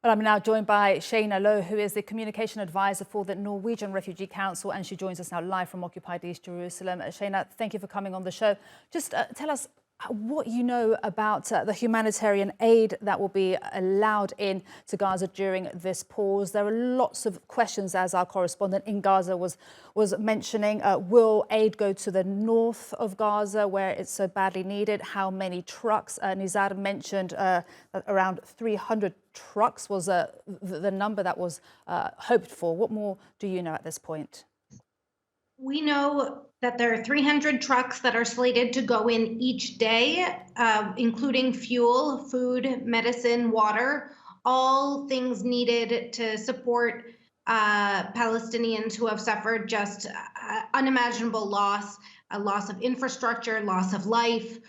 Well, I'm now joined by Shaina Low, who is the communication advisor for the Norwegian Refugee Council, and she joins us now live from occupied East Jerusalem. Shaina, thank you for coming on the show. Just tell us what you know about the humanitarian aid that will be allowed in to Gaza during this pause. There are lots of questions, as our correspondent in Gaza was mentioning. Will aid go to the north of Gaza, where it's so badly needed? How many trucks? Nizar mentioned that around 300 trucks was the number that was hoped for. What more do you know at this point? We know that there are 300 trucks that are slated to go in each day, including fuel, food, medicine, water, all things needed to support Palestinians who have suffered just unimaginable loss, a loss of infrastructure, loss of life,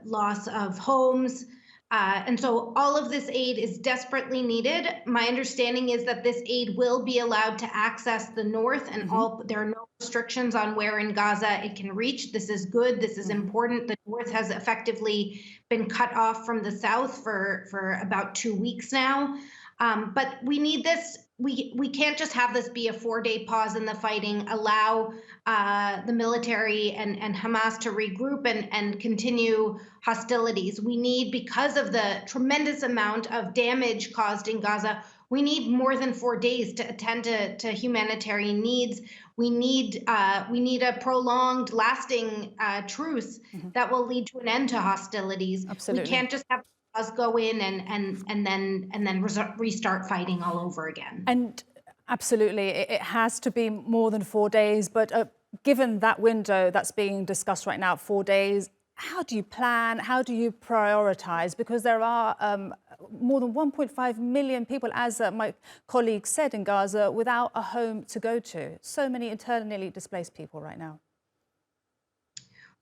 loss of homes. And so all of this aid is desperately needed. My understanding is that this aid will be allowed to access the north, and there are no restrictions on where in Gaza it can reach. This is good. This is important. The north has effectively been cut off from the south for about 2 weeks now. But we need this. We can't just have this be a 4-day pause in the fighting, allow the military and Hamas to regroup and continue hostilities. We need, because of the tremendous amount of damage caused in Gaza, we need more than 4 days to attend to humanitarian needs. We need a prolonged, lasting truce that will lead to an end to hostilities. Absolutely. We can't just have us go in and then restart fighting all over again. And absolutely, it has to be more than 4 days. But given that window that's being discussed right now, 4 days, how do you plan? How do you prioritize? Because there are more than 1.5 million people, as my colleague said, in Gaza without a home to go to. So many internally displaced people right now.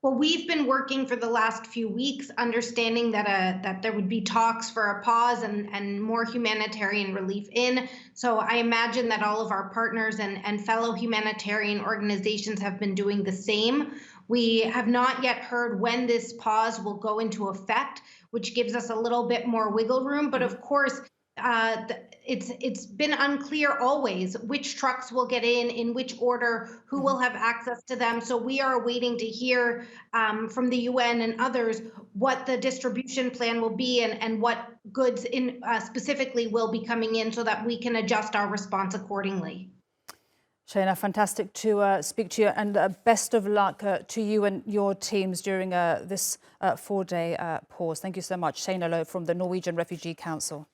Well, we've been working for the last few weeks, understanding that there would be talks for a pause and more humanitarian relief in. So I imagine that all of our partners and fellow humanitarian organizations have been doing the same. We have not yet heard when this pause will go into effect, which gives us a little bit more wiggle room. But of course, it's been unclear always which trucks will get in which order, who will have access to them. So we are waiting to hear from the UN and others what the distribution plan will be and what goods specifically will be coming in, so that we can adjust our response accordingly. Shaina, fantastic to speak to you, and best of luck to you and your teams during this 4-day pause. Thank you so much. Shaina Low from the Norwegian Refugee Council.